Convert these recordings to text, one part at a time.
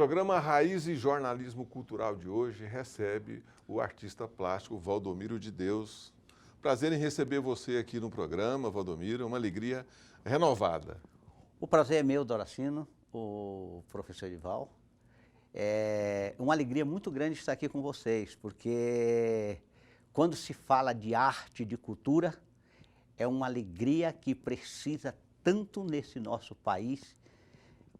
programa Raiz e Jornalismo Cultural de hoje recebe o artista plástico Valdomiro de Deus. Prazer em receber você aqui no programa, Valdomiro, uma alegria renovada. O prazer é meu, Doracino, o professor Edival. É uma alegria muito grande estar aqui com vocês, porque quando se fala de arte, de cultura, é uma alegria que precisa tanto nesse nosso país,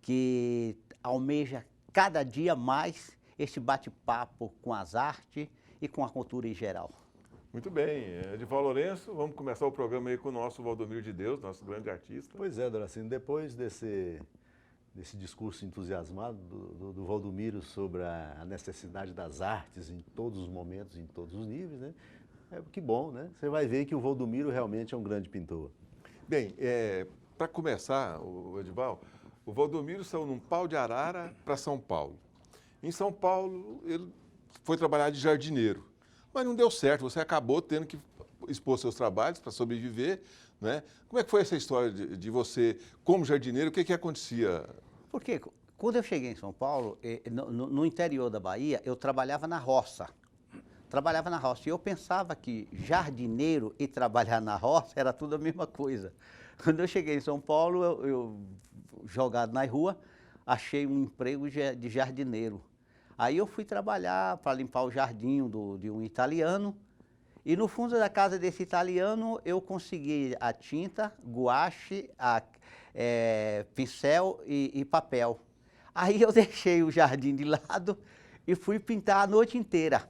que almeja cada dia mais esse bate-papo com as artes e com a cultura em geral. Muito bem, Edival Lourenço, vamos começar o programa aí com o nosso Valdomiro de Deus, nosso grande artista. Pois é, Doracino, depois desse discurso entusiasmado do Valdomiro sobre a necessidade das artes em todos os momentos, em todos os níveis, né? Que bom, né? Você vai ver que o Valdomiro realmente é um grande pintor. Bem, para começar, Edival, o Valdomiro saiu num pau de arara para São Paulo. Em São Paulo, ele foi trabalhar de jardineiro, mas não deu certo, você acabou tendo que expor seus trabalhos para sobreviver, né? Como é que foi essa história de você, como jardineiro, o que acontecia? Porque quando eu cheguei em São Paulo, no interior da Bahia, eu trabalhava na roça. E eu pensava que jardineiro e trabalhar na roça era tudo a mesma coisa. Quando eu cheguei em São Paulo, eu jogado na rua, achei um emprego de jardineiro. Aí eu fui trabalhar para limpar o jardim de um italiano, e no fundo da casa desse italiano eu consegui a tinta, guache, pincel e papel. Aí eu deixei o jardim de lado e fui pintar a noite inteira.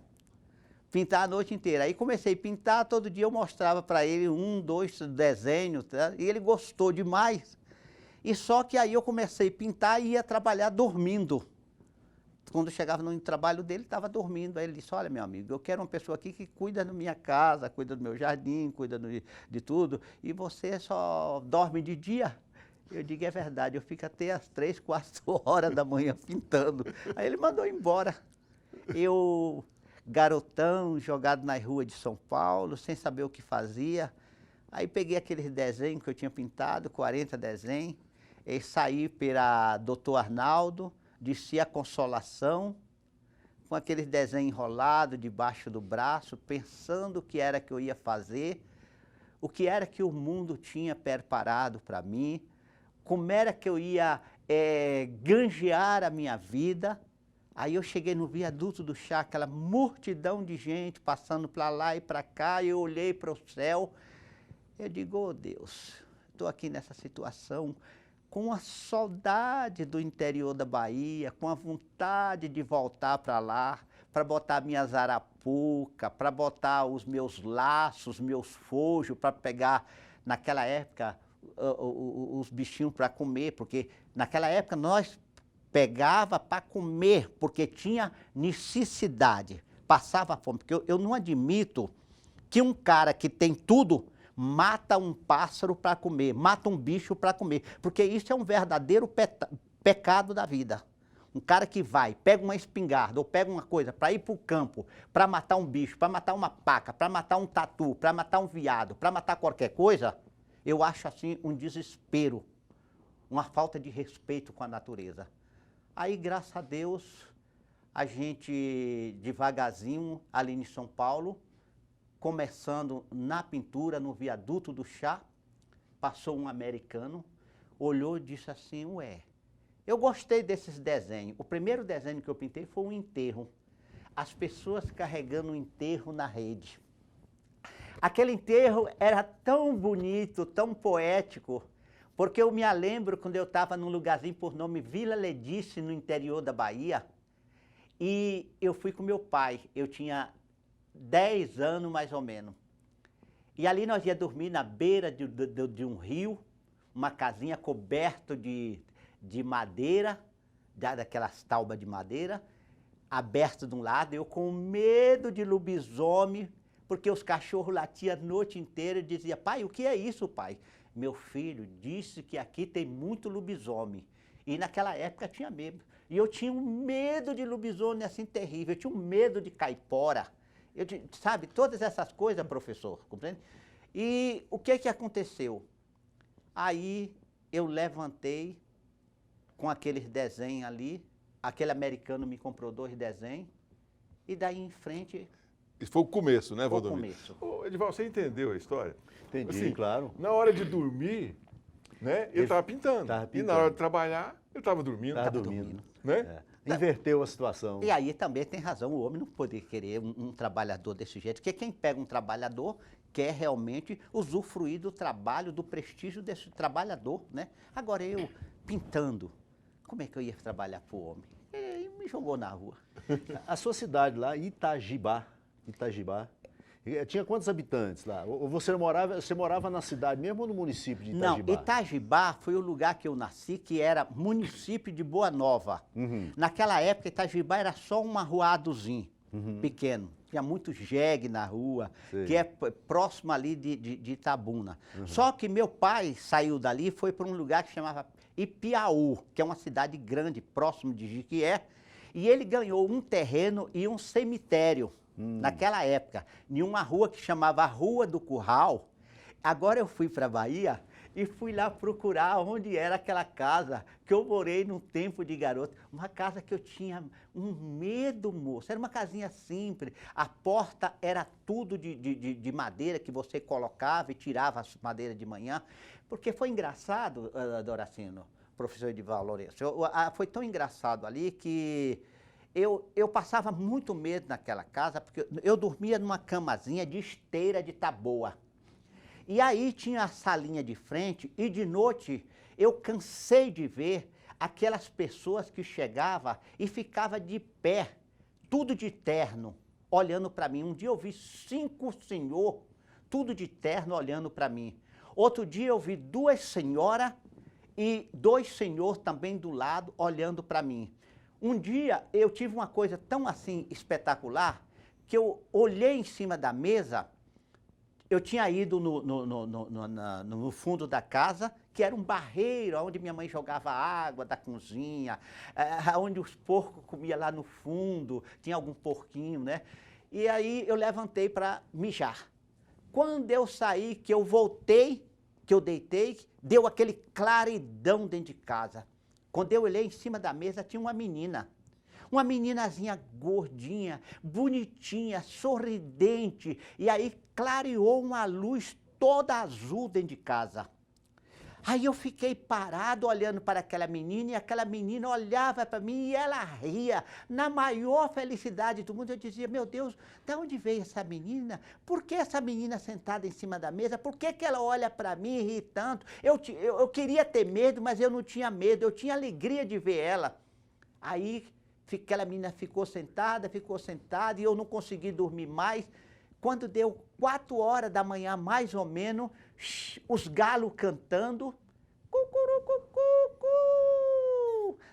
Aí comecei a pintar, todo dia eu mostrava para ele 1, 2 desenhos, tá? E ele gostou demais. E só que aí eu comecei a pintar e ia trabalhar dormindo. Quando eu chegava no trabalho dele, estava dormindo. Aí ele disse, olha, meu amigo, eu quero uma pessoa aqui que cuida da minha casa, cuida do meu jardim, cuida de tudo, e você só dorme de dia? Eu digo, é verdade, eu fico até às 3, 4 horas da manhã pintando. Aí ele mandou embora. Eu, garotão, jogado na rua de São Paulo, sem saber o que fazia. Aí peguei aqueles desenhos que eu tinha pintado, 40 desenhos, e saí para Dr. Arnaldo, desci a Consolação, com aqueles desenhos enrolados debaixo do braço, pensando o que era que eu ia fazer, o que era que o mundo tinha preparado para mim, como era que eu ia ganjear a minha vida. Aí eu cheguei no viaduto do chá, aquela multidão de gente passando para lá e para cá, e eu olhei para o céu, eu digo, oh Deus, estou aqui nessa situação, com a saudade do interior da Bahia, com a vontade de voltar para lá, para botar minhas arapucas, para botar os meus laços, meus fojos, para pegar, naquela época, os bichinhos para comer, porque naquela época nós pegava para comer, porque tinha necessidade, passava fome. Porque eu não admito que um cara que tem tudo mata um pássaro para comer, mata um bicho para comer, porque isso é um verdadeiro pecado da vida. Um cara que vai, pega uma espingarda ou pega uma coisa para ir para o campo, para matar um bicho, para matar uma paca, para matar um tatu, para matar um veado, para matar qualquer coisa, eu acho assim um desespero, uma falta de respeito com a natureza. Aí, graças a Deus, a gente devagarzinho ali em São Paulo, começando na pintura, no viaduto do chá, passou um americano, olhou e disse assim, ué, eu gostei desses desenhos. O primeiro desenho que eu pintei foi um enterro. As pessoas carregando um enterro na rede. Aquele enterro era tão bonito, tão poético, porque eu me lembro quando eu estava num lugarzinho por nome Vila Ledice, no interior da Bahia, e eu fui com meu pai, eu tinha 10 anos mais ou menos. E ali nós ia dormir na beira de um rio, uma casinha coberta de madeira, daquelas taubas de madeira, aberto de um lado, eu com medo de lobisomem, porque os cachorros latiam a noite inteira e diziam, pai, o que é isso, pai? Meu filho disse que aqui tem muito lobisomem. E naquela época tinha medo. E eu tinha um medo de lobisomem assim terrível, eu tinha um medo de caipora. Sabe, todas essas coisas, professor, compreende? E o que aconteceu? Aí eu levantei com aqueles desenhos ali, aquele americano me comprou 2 desenhos, e daí em frente Isso foi o começo, né, foi o Valdomiro? começo. Ô, Edival, você entendeu a história? Entendi, claro. Na hora de dormir, né, ele estava pintando. Tava E na pintando. hora de trabalhar, ele estava dormindo. Estava dormindo. Né? É. Inverteu a situação. E aí também tem razão, o homem não poder querer um trabalhador desse jeito, porque quem pega um trabalhador quer realmente usufruir do trabalho, do prestígio desse trabalhador, né? Agora eu, pintando, como é que eu ia trabalhar para o homem? Ele me jogou na rua. A sua cidade lá, Itagibá, tinha quantos habitantes lá? Ou você morava na cidade mesmo ou no município de Não, Itagibá? Itagibá foi o lugar que eu nasci, que era município de Boa Nova. Naquela época, Itagibá era só um arruadozinho, pequeno. Tinha muito jegue na rua, Sei. que é próximo ali de Itabuna. Só que meu pai saiu dali e foi para um lugar que chamava Ipiaú, que é uma cidade grande, próximo de Jiquié, e ele ganhou um terreno e um cemitério. Naquela época, em uma rua que chamava Rua do Curral. Agora eu fui para a Bahia e fui lá procurar onde era aquela casa que eu morei no tempo de garoto. Uma casa que eu tinha um medo, moço. Era uma casinha simples. A porta era tudo de madeira que você colocava e tirava as madeiras de manhã. Porque foi engraçado, Doracino, professor Edival Lourenço. Foi tão engraçado ali que eu passava muito medo naquela casa, porque eu dormia numa camazinha de esteira de taboa. E aí tinha a salinha de frente, e de noite eu cansei de ver aquelas pessoas que chegavam e ficavam de pé, tudo de terno, olhando para mim. Um dia eu vi 5 senhor, tudo de terno, olhando para mim. Outro dia eu vi 2 senhoras e 2 senhor também do lado, olhando para mim. Um dia eu tive uma coisa tão assim espetacular, que eu olhei em cima da mesa, eu tinha ido no fundo da casa, que era um barreiro, onde minha mãe jogava água da cozinha, onde os porcos comiam lá no fundo, tinha algum porquinho, né? E aí eu levantei para mijar. Quando eu saí, que eu voltei, que eu deitei, deu aquele claridão dentro de casa. Quando eu olhei em cima da mesa, tinha uma meninazinha gordinha, bonitinha, sorridente, e aí clareou uma luz toda azul dentro de casa. Aí eu fiquei parado olhando para aquela menina, e aquela menina olhava para mim e ela ria, na maior felicidade do mundo. Eu dizia, meu Deus, de onde veio essa menina? Por que essa menina sentada em cima da mesa? Por que ela olha para mim e ri tanto? Eu queria ter medo, mas eu não tinha medo, eu tinha alegria de ver ela. Aí aquela menina ficou sentada, e eu não consegui dormir mais. Quando deu 4 horas da manhã, mais ou menos, os galos cantando, cucurucucu.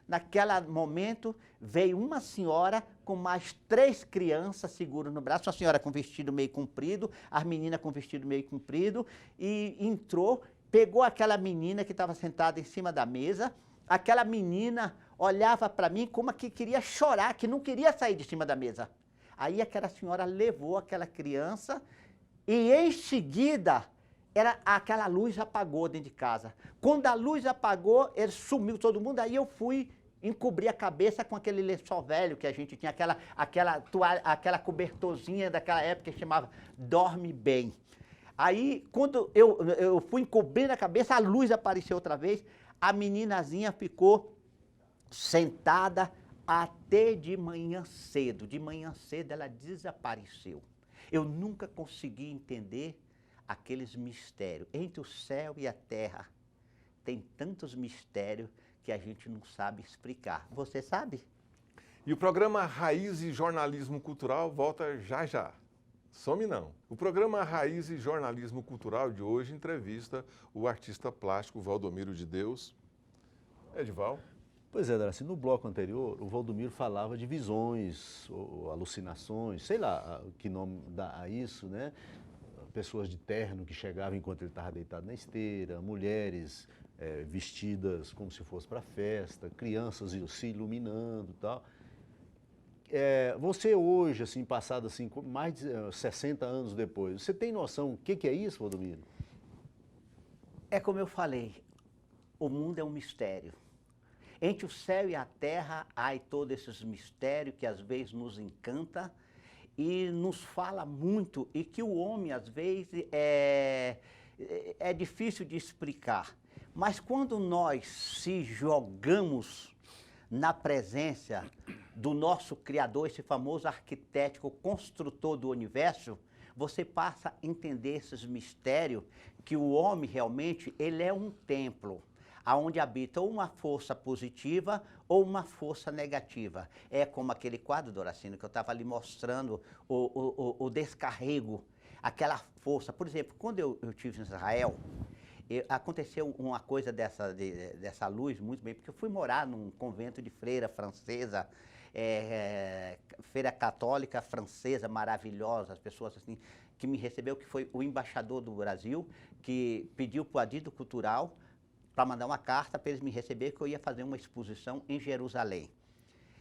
Naquele momento, veio uma senhora com mais 3 crianças segurando no braço, uma senhora com vestido meio comprido, as meninas com vestido meio comprido, e entrou, pegou aquela menina que estava sentada em cima da mesa. Aquela menina olhava para mim como que queria chorar, que não queria sair de cima da mesa. Aí aquela senhora levou aquela criança e em seguida aquela luz apagou dentro de casa. Quando a luz apagou, ele sumiu todo mundo, aí eu fui encobrir a cabeça com aquele lençol velho que a gente tinha, aquela cobertorzinha daquela época que chamava Dorme Bem. Aí quando eu fui encobrir a cabeça, a luz apareceu outra vez, a meninazinha ficou sentada até de manhã cedo. De manhã cedo ela desapareceu. Eu nunca consegui entender aqueles mistérios. Entre o céu e a terra tem tantos mistérios que a gente não sabe explicar. Você sabe? E o programa Raiz e Jornalismo Cultural volta já já. Some não. O programa Raiz e Jornalismo Cultural de hoje entrevista o artista plástico Valdomiro de Deus. Edival. Pois é, Darcy, no bloco anterior, o Valdomiro falava de visões, ou alucinações, sei lá que nome dá a isso, né? Pessoas de terno que chegavam enquanto ele estava deitado na esteira, mulheres vestidas como se fosse para festa, crianças se iluminando e tal. Você hoje, assim, passado assim, mais de 60 anos depois, você tem noção o que é isso, Valdomiro? É como eu falei, o mundo é um mistério. Entre o céu e a terra há todos esses mistérios que às vezes nos encanta e nos fala muito e que o homem às vezes é difícil de explicar. Mas quando nós se jogamos na presença do nosso Criador, esse famoso arquiteto, construtor do universo, você passa a entender esses mistérios, que o homem realmente ele é um templo, aonde habita ou uma força positiva ou uma força negativa. É como aquele quadro, Doracino, que eu estava ali mostrando o descarrego, aquela força. Por exemplo, quando eu estive em Israel, aconteceu uma coisa dessa luz muito bem, porque eu fui morar num convento de freira francesa, freira católica francesa maravilhosa, as pessoas assim que me recebeu, que foi o embaixador do Brasil, que pediu para o Adido Cultural para mandar uma carta para eles me receber, que eu ia fazer uma exposição em Jerusalém.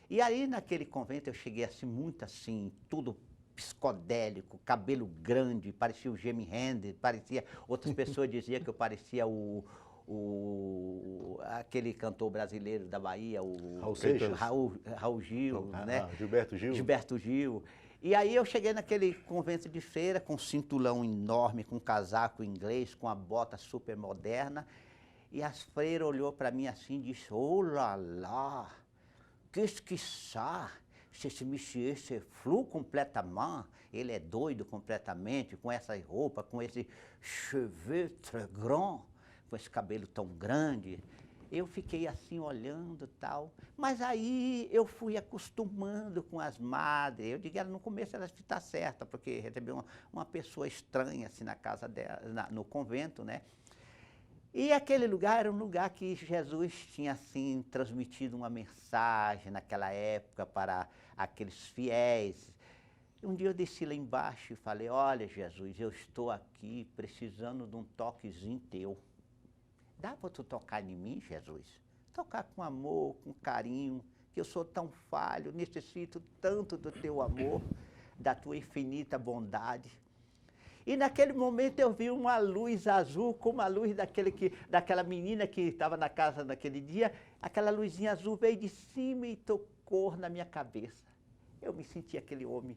E aí naquele convento eu cheguei assim, muito assim, tudo psicodélico, cabelo grande, parecia o Jimi Hendrix, parecia, outras pessoas diziam que eu parecia aquele cantor brasileiro da Bahia, Raul Gil, né? Gilberto Gil. Gilberto Gil. E aí eu cheguei naquele convento de feira com um cinturão enorme, com um casaco inglês, com a bota super moderna, e as freiras olhou para mim assim e disse, oh lá lá, qu'est-ce que ça? Esse monsieur se flou completamente, ele é doido completamente, com essa roupa, com esse cheveux très grand, com esse cabelo tão grande. Eu fiquei assim olhando e tal, mas aí eu fui acostumando com as madres. Eu digo, no começo ela está certa, porque recebeu uma pessoa estranha assim na casa dela, no convento, né? E aquele lugar era um lugar que Jesus tinha assim transmitido uma mensagem naquela época para aqueles fiéis. Um dia eu desci lá embaixo e falei, olha Jesus, eu estou aqui precisando de um toquezinho teu. Dá para tu tocar em mim, Jesus? Tocar com amor, com carinho, que eu sou tão falho, necessito tanto do teu amor, da tua infinita bondade. E naquele momento eu vi uma luz azul, como a luz daquela menina que estava na casa naquele dia. Aquela luzinha azul veio de cima e tocou na minha cabeça. Eu me senti aquele homem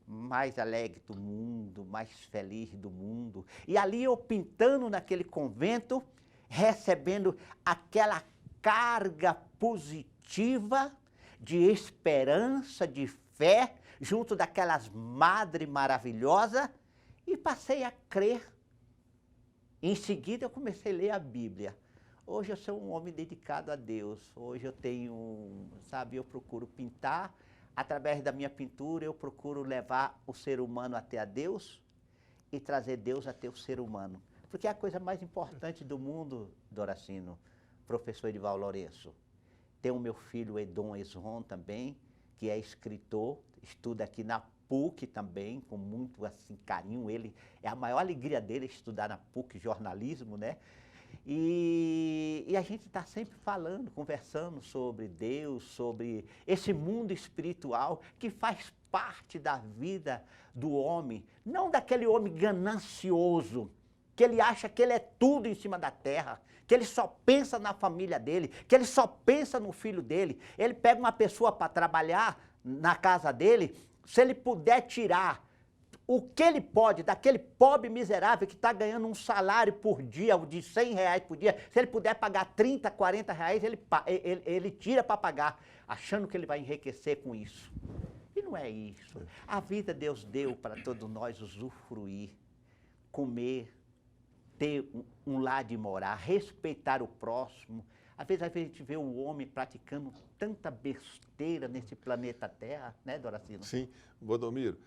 mais alegre do mundo, mais feliz do mundo. E ali eu pintando naquele convento, recebendo aquela carga positiva de esperança, de fé, junto daquelas madres maravilhosas, e passei a crer. Em seguida eu comecei a ler a Bíblia. Hoje eu sou um homem dedicado a Deus. Hoje eu tenho, sabe, eu procuro pintar. Através da minha pintura eu procuro levar o ser humano até a Deus e trazer Deus até o ser humano. Porque é a coisa mais importante do mundo, Doracino, professor Edival Lourenço. Tem o meu filho Edom Esron também, que é escritor, estuda aqui na PUC também, com muito assim, carinho. Ele, é a maior alegria dele estudar na PUC jornalismo, né? E a gente está sempre falando, conversando sobre Deus, sobre esse mundo espiritual que faz parte da vida do homem, não daquele homem ganancioso, que ele acha que ele é tudo em cima da terra, que ele só pensa na família dele, que ele só pensa no filho dele. Ele pega uma pessoa para trabalhar na casa dele, se ele puder tirar o que ele pode daquele pobre miserável que está ganhando um salário por dia, de R$100 por dia, se ele puder pagar 30, 40 reais, ele tira para pagar, achando que ele vai enriquecer com isso. E não é isso. A vida Deus deu para todos nós usufruir, comer, ter um lar de morar, respeitar o próximo. Às vezes a gente vê o homem praticando tanta besteira nesse planeta Terra, né, Doracino? Sim, Valdomiro,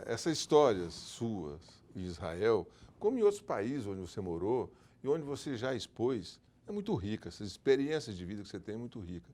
essas histórias suas em Israel, como em outros países onde você morou e onde você já expôs, é muito rica, essas experiências de vida que você tem é muito rica.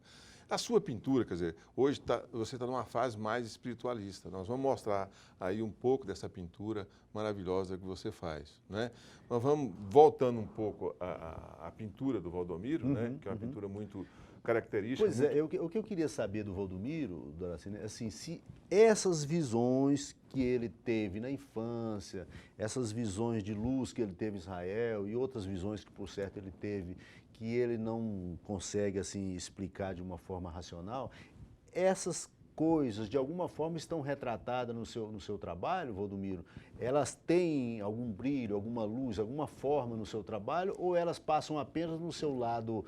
A sua pintura, quer dizer, hoje você está numa fase mais espiritualista. Nós vamos mostrar aí um pouco dessa pintura maravilhosa que você faz, né? Nós vamos voltando um pouco à pintura do Valdomiro, né? Que é uma pintura muito característica. Pois é, o que eu queria saber do Valdomiro, Doracina, assim, se essas visões que ele teve na infância, essas visões de luz que ele teve em Israel e outras visões que, por certo, ele teve, que ele não consegue, assim, explicar de uma forma racional, essas coisas, de alguma forma, estão retratadas no seu trabalho, Valdomiro? Elas têm algum brilho, alguma luz, alguma forma no seu trabalho, ou elas passam apenas no seu lado,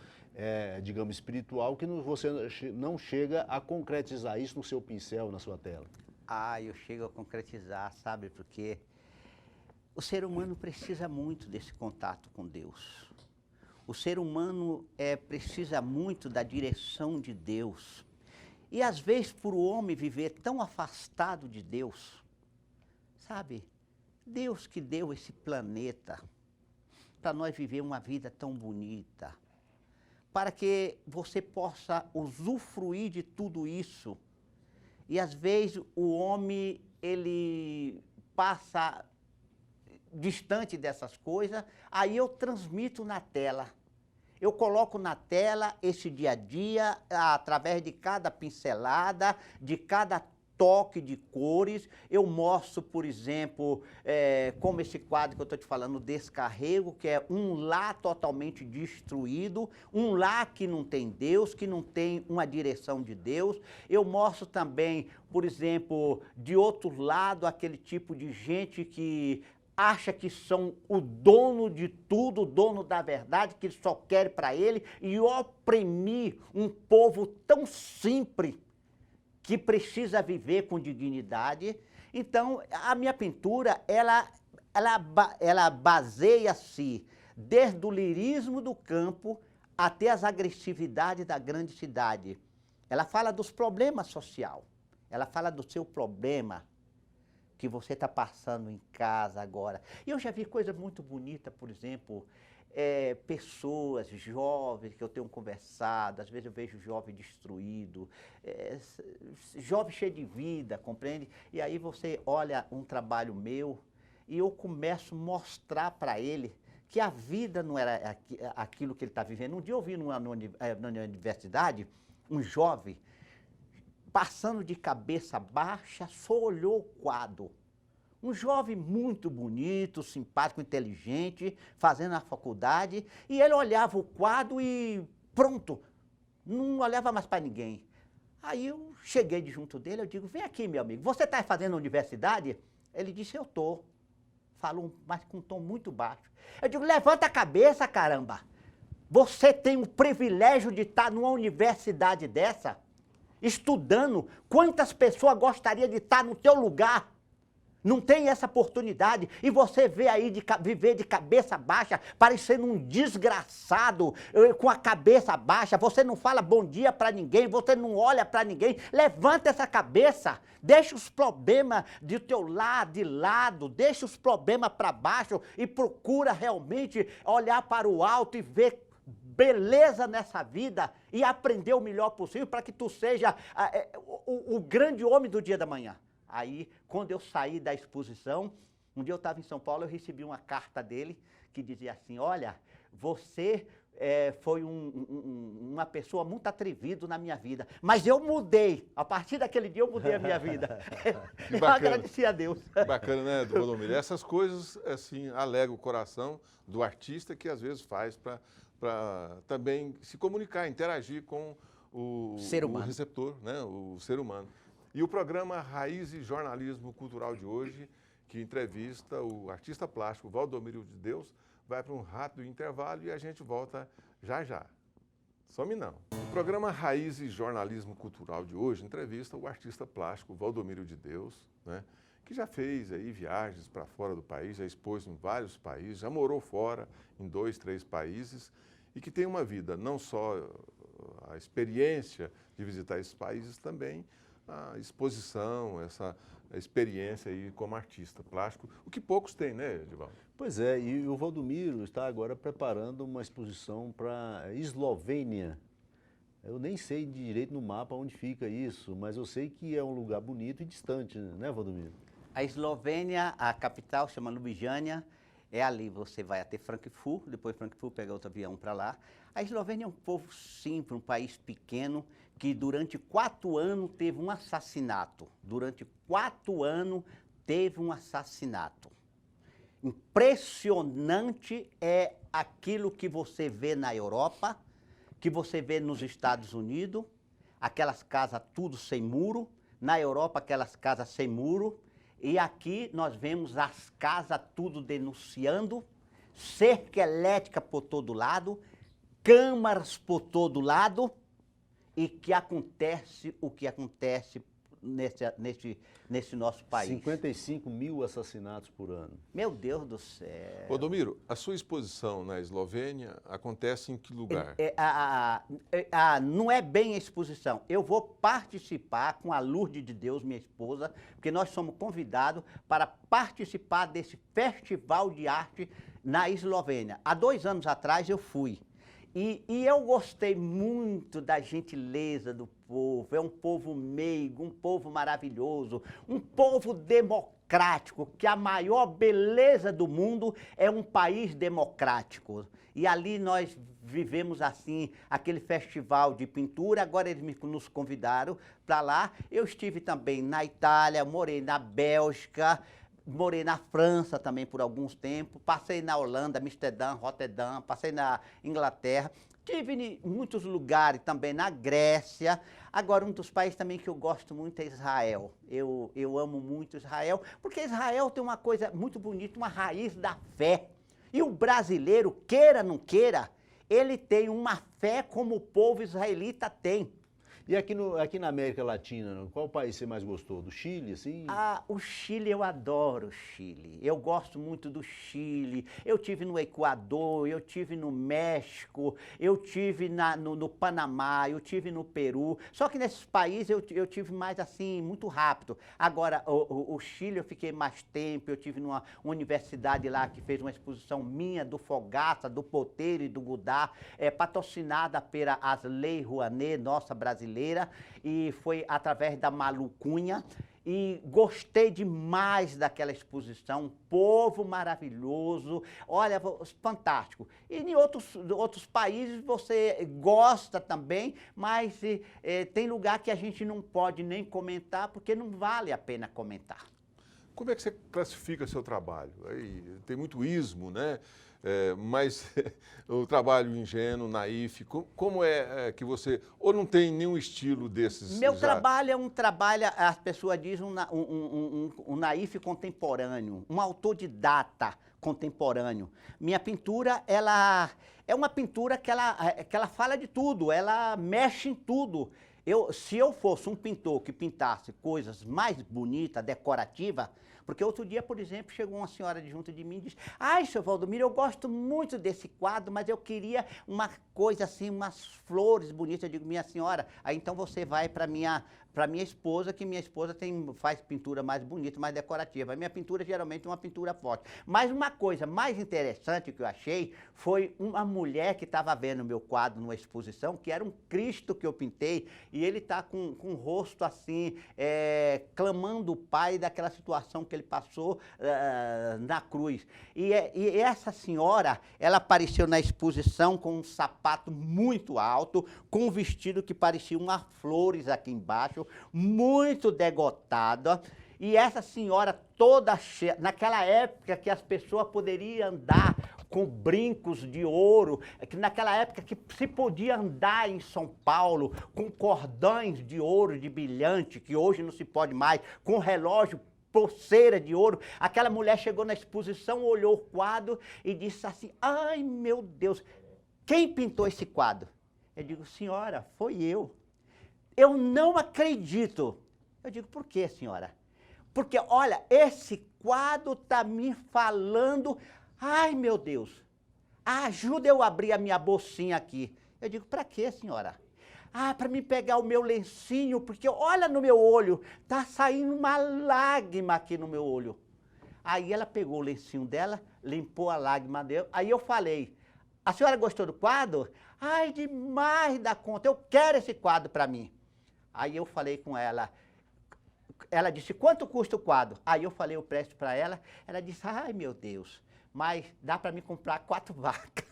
digamos, espiritual, que você não chega a concretizar isso no seu pincel, na sua tela? Ah, eu chego a concretizar, sabe? Porque o ser humano precisa muito desse contato com Deus. O ser humano precisa muito da direção de Deus. E às vezes, por o homem viver tão afastado de Deus, sabe? Deus que deu esse planeta para nós viver uma vida tão bonita, para que você possa usufruir de tudo isso. E às vezes o homem, ele passa distante dessas coisas, aí eu transmito na tela. Eu coloco na tela esse dia a dia, através de cada pincelada, de cada toque de cores. Eu mostro, por exemplo, como esse quadro que eu estou te falando, Descarrego, que é um lar totalmente destruído, um lar que não tem Deus, que não tem uma direção de Deus. Eu mostro também, por exemplo, de outro lado, aquele tipo de gente que acha que são o dono de tudo, o dono da verdade, que só quer para ele, e oprimir um povo tão simples, que precisa viver com dignidade. Então, a minha pintura, ela baseia-se desde o lirismo do campo até as agressividades da grande cidade. Ela fala dos problemas sociais, ela fala do seu problema, que você está passando em casa agora. E eu já vi coisa muito bonita, por exemplo, pessoas jovens que eu tenho conversado, às vezes eu vejo jovem destruído, jovem cheio de vida, compreende? E aí você olha um trabalho meu e eu começo a mostrar para ele que a vida não era aquilo que ele está vivendo. Um dia eu vi na universidade um jovem passando de cabeça baixa, só olhou o quadro. Um jovem muito bonito, simpático, inteligente, fazendo a faculdade, e ele olhava o quadro e pronto, não olhava mais para ninguém. Aí eu cheguei de junto dele, eu digo, vem aqui, meu amigo, você está fazendo a universidade? Ele disse, eu estou. Falou, mas com um tom muito baixo. Eu digo, levanta a cabeça, caramba. Você tem o privilégio de estar numa universidade dessa, estudando. Quantas pessoas gostariam de estar no teu lugar? Não tem essa oportunidade. E você vê aí viver de cabeça baixa, parecendo um desgraçado, com a cabeça baixa. Você não fala bom dia para ninguém, você não olha para ninguém. Levanta essa cabeça, deixa os problemas do teu lado, de lado, deixa os problemas para baixo e procura realmente olhar para o alto e ver beleza nessa vida e aprender o melhor possível para que tu seja o grande homem do dia da manhã. Aí, quando eu saí da exposição, um dia eu estava em São Paulo, eu recebi uma carta dele que dizia assim, olha, você foi uma pessoa muito atrevida na minha vida, mas eu mudei, a partir daquele dia eu mudei a minha vida. Que eu bacana. agradeci a Deus. Bacana, né, do Valdomiro? Essas coisas, assim, alegram o coração do artista que às vezes faz para também se comunicar, interagir com o receptor, né, o ser humano. E o programa Raízes Jornalismo Cultural de hoje, que entrevista o artista plástico Valdomiro de Deus, vai para um rápido intervalo e a gente volta já já. Some não. O programa Raízes Jornalismo Cultural de hoje entrevista o artista plástico Valdomiro de Deus, né, que já fez aí viagens para fora do país, já expôs em vários países, já morou fora em 2, 3 países e que tem uma vida, não só a experiência de visitar esses países, também a exposição, essa experiência aí como artista plástico, o que poucos têm, né, Edivaldo? Pois é, e o Valdomiro está agora preparando uma exposição para a Eslovênia. Eu nem sei direito no mapa onde fica isso, mas eu sei que é um lugar bonito e distante, né, Valdomiro? A Eslovênia, a capital chama Ljubljana, É ali, você vai até Frankfurt, depois Frankfurt pega outro avião para lá. A Eslovênia é um povo simples, um país pequeno, que durante 4 anos teve um assassinato. Durante 4 anos teve um assassinato. Impressionante é aquilo que você vê na Europa, que você vê nos Estados Unidos, aquelas casas tudo sem muro, na Europa aquelas casas sem muro, e aqui nós vemos as casas tudo denunciando, cerca elétrica por todo lado, câmaras por todo lado, e que acontece o que acontece nesse nosso país. 55 mil assassinatos por ano. Meu Deus do céu. Valdomiro, a sua exposição na Eslovênia acontece em que lugar? Não é bem a exposição. Eu vou participar com a Lourdes de Deus, minha esposa, porque nós somos convidados para participar desse festival de arte na Eslovênia. Há 2 anos atrás eu fui. E eu gostei muito da gentileza do povo. É um povo meigo, um povo maravilhoso, um povo democrático, que a maior beleza do mundo é um país democrático. E ali nós vivemos assim, aquele festival de pintura. Agora eles nos convidaram para lá. Eu estive também na Itália, morei na Bélgica, morei na França também por alguns tempos, passei na Holanda, Amsterdã, Roterdã, passei na Inglaterra, estive em muitos lugares também, na Grécia. Agora, um dos países também que eu gosto muito é Israel. Eu amo muito Israel, porque Israel tem uma coisa muito bonita, uma raiz da fé. E o brasileiro, queira ou não queira, ele tem uma fé como o povo israelita tem. E aqui na América Latina, qual país você mais gostou? Do Chile, assim? O Chile, eu adoro o Chile. Eu gosto muito do Chile. Eu tive no Equador, eu tive no México, eu tive no Panamá, eu tive no Peru. Só que nesses países eu tive mais assim, muito rápido. Agora, o Chile eu fiquei mais tempo, eu tive numa universidade lá que fez uma exposição minha do Fogaça, do Poteiro e do Godard, patrocinada pela Lei Rouanet, nossa brasileira, e foi através da Malu Cunha, e gostei demais daquela exposição, um povo maravilhoso, olha, fantástico. E em outros países você gosta também, mas tem lugar que a gente não pode nem comentar, porque não vale a pena comentar. Como é que você classifica seu trabalho? Aí, tem muito ismo, né? Mas o trabalho ingênuo, naif, como é que você... Ou não tem nenhum estilo desses? Meu trabalho é um trabalho, as pessoas dizem, um naif contemporâneo, um autodidata contemporâneo. Minha pintura, ela é uma pintura que ela fala de tudo, ela mexe em tudo. Se eu fosse um pintor que pintasse coisas mais bonitas, decorativas, porque outro dia, por exemplo, chegou uma senhora junto de mim e disse: ai, seu Valdomiro, eu gosto muito desse quadro, mas eu queria uma coisa assim, umas flores bonitas. Eu digo: minha senhora, aí então você vai para minha esposa, que minha esposa faz pintura mais bonita, mais decorativa. A minha pintura geralmente é uma pintura forte. Mas uma coisa mais interessante que eu achei foi uma mulher que estava vendo o meu quadro numa exposição, que era um Cristo que eu pintei, e ele está com o rosto assim, clamando o Pai daquela situação que ele passou na cruz. E essa senhora, ela apareceu na exposição com um sapato muito alto, com um vestido que parecia umas flores aqui embaixo, muito degotada. E essa senhora toda cheia, naquela época que as pessoas poderiam andar com brincos de ouro, que naquela época que se podia andar em São Paulo com cordões de ouro, de brilhante, que hoje não se pode mais, com relógio, pulseira de ouro. Aquela mulher chegou na exposição, olhou o quadro e disse assim: ai, meu Deus, quem pintou esse quadro? Eu digo: senhora, foi eu. Eu não acredito. Eu digo: por quê, senhora? Porque, olha, esse quadro está me falando... Ai, meu Deus, ajuda eu a abrir a minha bolsinha aqui. Eu digo: para quê, senhora? Ah, para me pegar o meu lencinho, porque olha no meu olho, está saindo uma lágrima aqui no meu olho. Aí ela pegou o lencinho dela, limpou a lágrima dela. Aí eu falei: a senhora gostou do quadro? Ai, demais da conta, eu quero esse quadro para mim. Aí eu falei com ela. Ela disse: quanto custa o quadro? Aí eu falei o preço para ela. Ela disse: ai, meu Deus, mas dá para me comprar 4 vacas.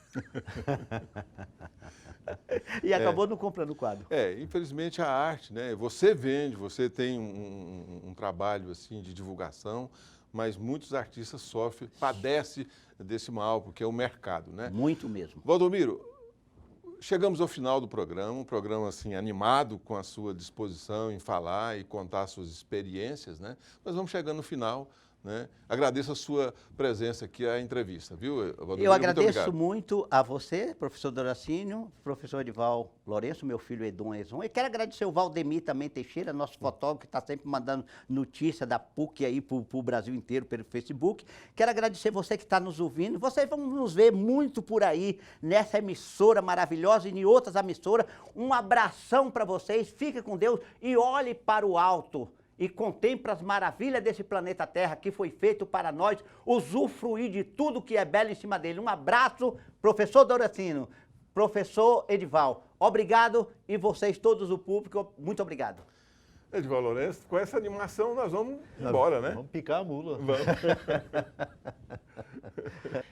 E acabou não comprando o quadro. Infelizmente a arte, né? Você vende, você tem um trabalho assim de divulgação, mas muitos artistas sofrem, padecem desse mal, porque é o mercado, né? Muito mesmo. Valdomiro, chegamos ao final do programa, um programa assim animado com a sua disposição em falar e contar suas experiências, né? Nós vamos chegando no final, né? Agradeço a sua presença aqui à entrevista, viu, Valdomiro? Eu agradeço obrigado. muito a você, professor Doracínio, professor Edival Lourenço, meu filho Edom Ezon. E quero agradecer o Valdemir também Teixeira, nosso fotógrafo, que está sempre mandando notícia da PUC aí para o Brasil inteiro pelo Facebook. Quero agradecer você que está nos ouvindo. Vocês vão nos ver muito por aí nessa emissora maravilhosa e em outras emissoras. Um abração para vocês, fique com Deus e olhe para o alto. E contemple as maravilhas desse planeta Terra que foi feito para nós usufruir de tudo que é belo em cima dele. Um abraço, professor Doracínio, professor Edival. Obrigado e vocês todos, o público, muito obrigado. Edival Lourenço, com essa animação nós vamos embora, né? Vamos picar a mula. Vamos.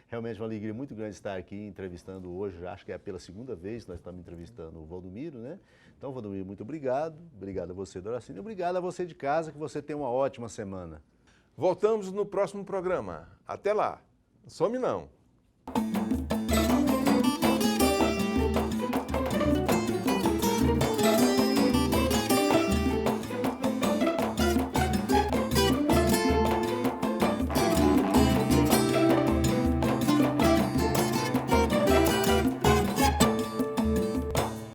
Realmente uma alegria muito grande estar aqui entrevistando hoje, acho que é pela segunda vez que nós estamos entrevistando o Valdomiro, né? Então, Valdomiro, muito obrigado. Obrigado a você, Doracínio. Obrigado a você de casa, que você tenha uma ótima semana. Voltamos no próximo programa. Até lá. Some não.